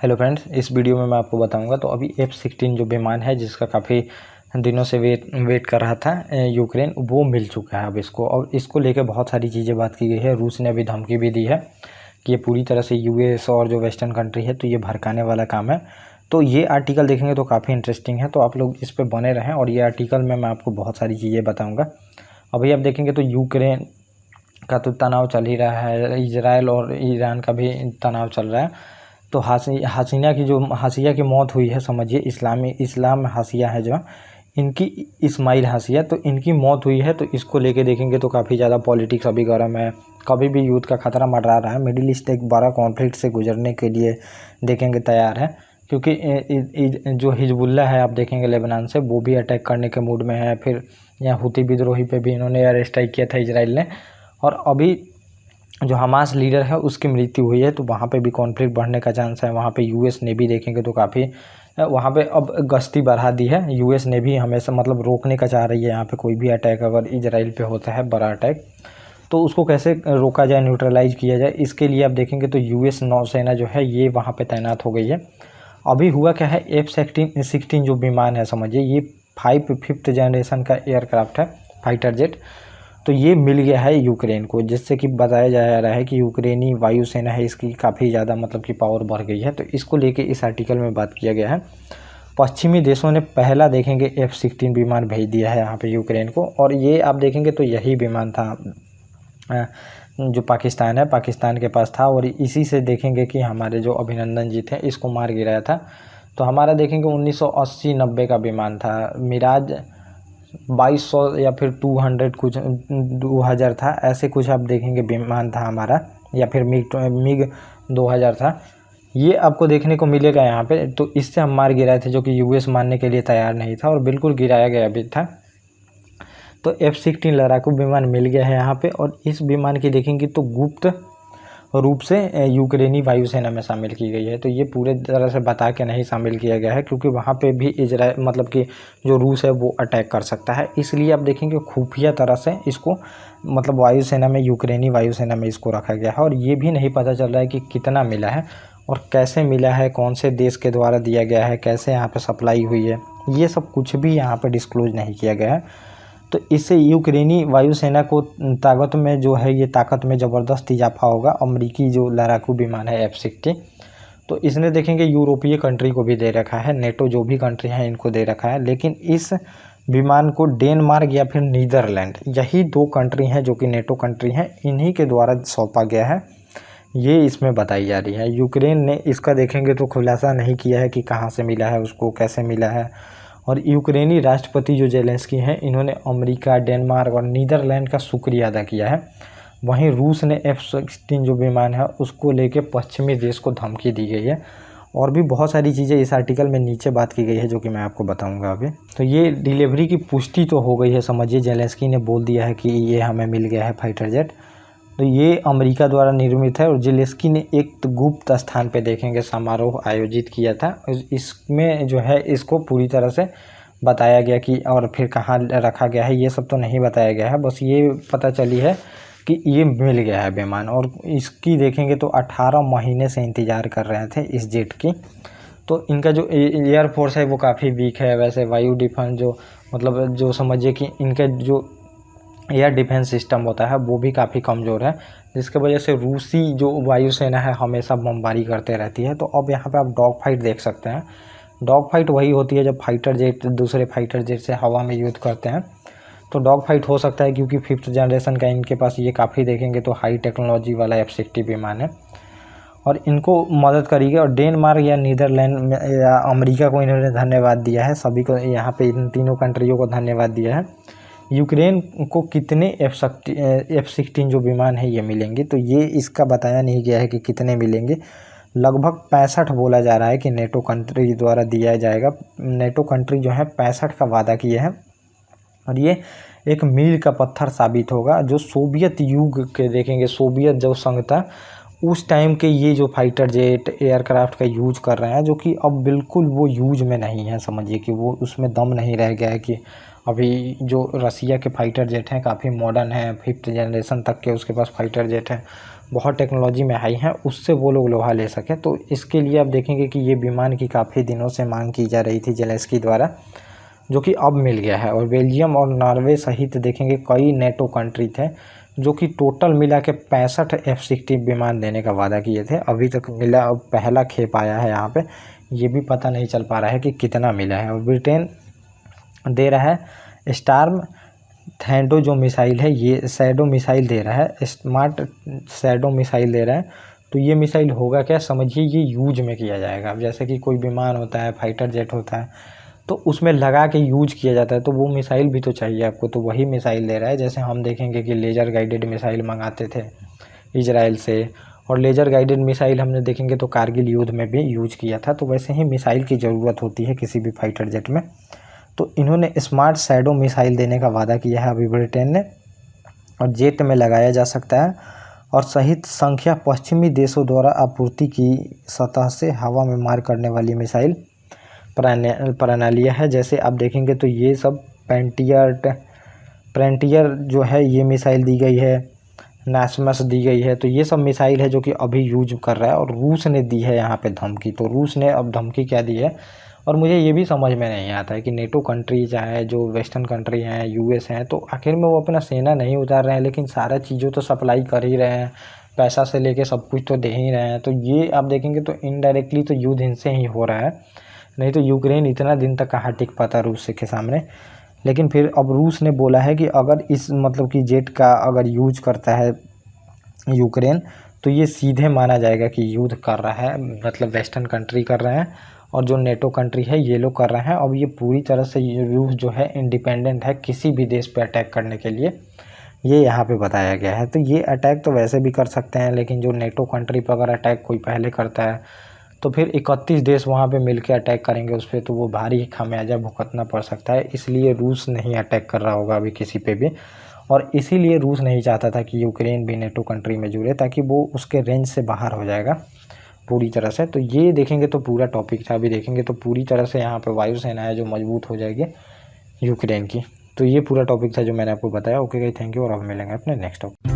Hello friends, इस video में मैं आपको बताऊंगा तो अभी F-16 जो विमान है जिसका काफ़ी दिनों से वेट कर रहा था यूक्रेन, वो मिल चुका है अब इसको। और इसको लेकर बहुत सारी चीज़ें बात की गई है। रूस ने अभी धमकी भी दी है कि ये पूरी तरह से यूएस और जो वेस्टर्न कंट्री है तो ये भड़काने वाला काम है। तो ये आर्टिकल देखेंगे तो काफ़ी इंटरेस्टिंग है, तो आप लोग इस पर बने रहें। और ये आर्टिकल में मैं आपको बहुत सारी चीज़ें बताऊँगा। अभी आप देखेंगे तो यूक्रेन का तो तनाव चल ही रहा है, इजराइल और ईरान का भी तनाव चल रहा है। तो हाशिया की मौत हुई है, समझिए इस्लाम हाशिया है जो इनकी, इस्माइल हाशिया, तो इनकी मौत हुई है। तो इसको लेके देखेंगे तो काफ़ी ज़्यादा पॉलिटिक्स अभी गर्म है, कभी भी युद्ध का खतरा मंडरा रहा है। मिडिल ईस्ट एक बड़ा कॉन्फ्लिक्ट से गुजरने के लिए देखेंगे तैयार है, क्योंकि जो हिजबुल्लाह है आप देखेंगे लेबनान से, वो भी अटैक करने के मूड में है। फिर यहाँ हुती विद्रोही पे भी इन्होंने एयर स्ट्राइक किया था इजराइल ने। और अभी जो हमास लीडर है उसकी मृत्यु हुई है, तो वहाँ पे भी कॉन्फ्लिक्ट बढ़ने का चांस है। वहाँ पे यूएस ने भी देखेंगे तो काफ़ी वहाँ पे अब गश्ती बढ़ा दी है। यूएस ने भी हमेशा मतलब रोकने का चाह रही है यहाँ पे कोई भी अटैक अगर इजराइल पे होता है, बड़ा अटैक, तो उसको कैसे रोका जाए, न्यूट्रलाइज किया जाए। इसके लिए आप देखेंगे तो यूएस नौसेना जो है ये वहाँ पे तैनात हो गई है। अभी हुआ क्या है, F-16 जो विमान है समझिए, ये 5th जनरेशन का एयरक्राफ्ट है, फाइटर जेट। तो ये मिल गया है यूक्रेन को, जिससे कि बताया जा रहा है कि यूक्रेनी वायुसेना है इसकी काफ़ी ज़्यादा मतलब कि पावर बढ़ गई है। तो इसको लेके इस आर्टिकल में बात किया गया है। पश्चिमी देशों ने पहला देखेंगे F-16 विमान भेज दिया है यहाँ पे यूक्रेन को। और ये आप देखेंगे तो यही विमान था जो पाकिस्तान के पास था। और इसी से देखेंगे कि हमारे जो अभिनंदन जी थे इसको मार गिराया था। तो हमारा देखेंगे 1980-90 का विमान था, मिराज 2200 या फिर 200 कुछ 2000 था, ऐसे कुछ आप देखेंगे विमान था हमारा, या फिर मिग 2000 था। ये आपको देखने को मिलेगा यहाँ पे। तो इससे हम मार गिराए थे, जो कि यूएस मानने के लिए तैयार नहीं था और बिल्कुल गिराया गया भी था। तो F-16 लड़ाकू विमान मिल गया है यहाँ पे। और इस विमान की देखेंगे तो गुप्त रूप से यूक्रेनी वायुसेना में शामिल की गई है। तो ये पूरे तरह से बता के नहीं शामिल किया गया है, क्योंकि वहाँ पे भी इजराइल मतलब कि जो रूस है वो अटैक कर सकता है। इसलिए आप देखेंगे खुफिया तरह से इसको मतलब वायुसेना में, यूक्रेनी वायुसेना में इसको रखा गया है। और ये भी नहीं पता चल रहा है कि कितना मिला है और कैसे मिला है, कौन से देश के द्वारा दिया गया है, कैसे यहाँ पर सप्लाई हुई है, ये सब कुछ भी यहाँ पर डिस्क्लोज नहीं किया गया है। तो इससे यूक्रेनी वायुसेना को ताकत में ज़बरदस्त इजाफा होगा। अमेरिकी जो लड़ाकू विमान है F-16, तो इसने देखेंगे यूरोपीय कंट्री को भी दे रखा है, नेटो जो भी कंट्री हैं इनको दे रखा है। लेकिन इस विमान को डेनमार्क या फिर नीदरलैंड, यही 2 कंट्री हैं जो कि नेटो कंट्री हैं, इन्हीं के द्वारा सौंपा गया है, ये इसमें बताई जा रही है। यूक्रेन ने इसका देखेंगे तो खुलासा नहीं किया है कि कहाँ से मिला है, उसको कैसे मिला है। और यूक्रेनी राष्ट्रपति जो जेलेंस्की हैं, इन्होंने अमेरिका, डेनमार्क और नीदरलैंड का शुक्रिया अदा किया है। वहीं रूस ने F-16 जो विमान है उसको लेके पश्चिमी देश को धमकी दी गई है। और भी बहुत सारी चीज़ें इस आर्टिकल में नीचे बात की गई है, जो कि मैं आपको बताऊंगा अभी। तो ये डिलीवरी की पुष्टि तो हो गई है, समझिए जेलेंस्की ने बोल दिया है कि ये हमें मिल गया है फाइटर जेट। तो ये अमेरिका द्वारा निर्मित है। और जेलेंस्की ने एक गुप्त स्थान पे देखेंगे समारोह आयोजित किया था, इसमें जो है इसको पूरी तरह से बताया गया कि, और फिर कहाँ रखा गया है ये सब तो नहीं बताया गया है, बस ये पता चली है कि ये मिल गया है विमान। और इसकी देखेंगे तो 18 महीने से इंतज़ार कर रहे थे इस जेट की। तो इनका जो एयरफोर्स है वो काफ़ी वीक है। वैसे वायु डिफेंस जो मतलब जो समझिए कि इनका जो एयर डिफेंस सिस्टम होता है वो भी काफ़ी कमज़ोर है, जिसकी वजह से रूसी जो वायुसेना है हमेशा बमबारी करते रहती है। तो अब यहाँ पे आप डॉग फाइट देख सकते हैं। डॉग फाइट वही होती है जब फाइटर जेट दूसरे फाइटर जेट से हवा में युद्ध करते हैं, तो डॉग फाइट हो सकता है, क्योंकि 5th जनरेशन का इनके पास ये काफ़ी देखेंगे तो हाई टेक्नोलॉजी वाला F-16 विमान है और इनको मदद करेगी। और डेनमार्क या नीदरलैंड या अमेरिका को इन्होंने धन्यवाद दिया है, सभी को यहाँ पे इन तीनों कंट्रियों को धन्यवाद दिया है। यूक्रेन को कितने F-16 जो विमान है ये मिलेंगे, तो ये इसका बताया नहीं गया है कि कितने मिलेंगे। लगभग 65 बोला जा रहा है कि नेटो कंट्री द्वारा दिया जाएगा। नेटो कंट्री जो है 65 का वादा किए हैं। और ये एक मील का पत्थर साबित होगा। जो सोवियत युग के देखेंगे, सोवियत जो संघ था उस टाइम के ये जो फाइटर जेट एयरक्राफ्ट का यूज कर रहे हैं, जो कि अब बिल्कुल वो यूज में नहीं है। समझिए कि वो उसमें दम नहीं रह गया है। कि अभी जो रसिया के फाइटर जेट हैं काफ़ी मॉडर्न हैं, 5th जनरेशन तक के उसके पास फाइटर जेट हैं, बहुत टेक्नोलॉजी में हाई हैं, उससे वो लोग लोहा ले सकें। तो इसके लिए आप देखेंगे कि ये विमान की काफ़ी दिनों से मांग की जा रही थी जेलेंस्की द्वारा, जो कि अब मिल गया है। और बेल्जियम और नॉर्वे सहित देखेंगे कई नेटो कंट्री थे जो कि टोटल मिला के 65 F-16 विमान देने का वादा किए थे। अभी तक मिला, अब पहला खेप आया है यहाँ पे, ये भी पता नहीं चल पा रहा है कि कितना मिला है। और ब्रिटेन दे रहा है स्टार्म थैंडो जो मिसाइल है, ये शैडो मिसाइल दे रहा है, स्मार्ट शैडो मिसाइल दे रहा है। तो ये मिसाइल होगा क्या, समझिए ये यूज में किया जाएगा। अब जैसे कि कोई विमान होता है, फाइटर जेट होता है, तो उसमें लगा के यूज किया जाता है, तो वो मिसाइल भी तो चाहिए आपको, तो वही मिसाइल दे रहा है। जैसे हम देखेंगे कि लेज़र गाइडेड मिसाइल मंगाते थे इजराइल से, और लेज़र गाइडेड मिसाइल हमने देखेंगे तो कारगिल युद्ध में भी यूज किया था। तो वैसे ही मिसाइल की ज़रूरत होती है किसी भी फाइटर जेट में। तो इन्होंने स्मार्ट शैडो मिसाइल देने का वादा किया है अभी ब्रिटेन ने, और जेट में लगाया जा सकता है। और सहित संख्या पश्चिमी देशों द्वारा आपूर्ति की सतह से हवा में मार करने वाली मिसाइल प्रणालियाँ है। जैसे आप देखेंगे तो ये सब प्रेंटियर जो है ये मिसाइल दी गई है, नासमस दी गई है। तो ये सब मिसाइल है जो कि अभी यूज कर रहा है, और रूस ने दी है यहाँ पे धमकी। तो रूस ने अब धमकी क्या दी है, और मुझे ये भी समझ में नहीं आता है कि नेटो कंट्री चाहे जो वेस्टर्न कंट्री हैं, यूएस हैं, तो आखिर में वो अपना सेना नहीं उतार रहे हैं, लेकिन सारा चीज़ों तो सप्लाई कर ही रहे हैं, पैसा से लेके सब कुछ तो दे ही रहे हैं। तो ये आप देखेंगे तो इनडायरेक्टली तो युद्ध इनसे ही हो रहा है, नहीं तो यूक्रेन इतना दिन तक कहाँ टिक पाता रूस के सामने। लेकिन फिर अब रूस ने बोला है कि अगर इस मतलब कि जेट का अगर यूज करता है यूक्रेन, तो ये सीधे माना जाएगा कि युद्ध कर रहा है, मतलब वेस्टर्न कंट्री कर रहे हैं, और जो नेटो कंट्री है ये लोग कर रहे हैं। अब ये पूरी तरह से रूस जो है इंडिपेंडेंट है किसी भी देश पे अटैक करने के लिए, ये यहाँ पे बताया गया है। तो ये अटैक तो वैसे भी कर सकते हैं, लेकिन जो नेटो कंट्री पर अगर अटैक कोई पहले करता है तो फिर 31 देश वहाँ पे मिलकर अटैक करेंगे उस पर, तो वो भारी खामियाजा भुगतना पड़ सकता है। इसलिए रूस नहीं अटैक कर रहा होगा अभी किसी पे भी, और इसीलिए रूस नहीं चाहता था कि यूक्रेन भी नेटो कंट्री में जुड़े, ताकि वो उसके रेंज से बाहर हो जाएगा पूरी तरह से। तो ये देखेंगे तो पूरा टॉपिक था। अभी देखेंगे तो पूरी तरह से यहाँ पे वायुसेना है जो मजबूत हो जाएगी यूक्रेन की। तो ये पूरा टॉपिक था जो मैंने आपको बताया। ओके गाइस, थैंक यू, और अब मिलेंगे अपने नेक्स्ट टॉपिक।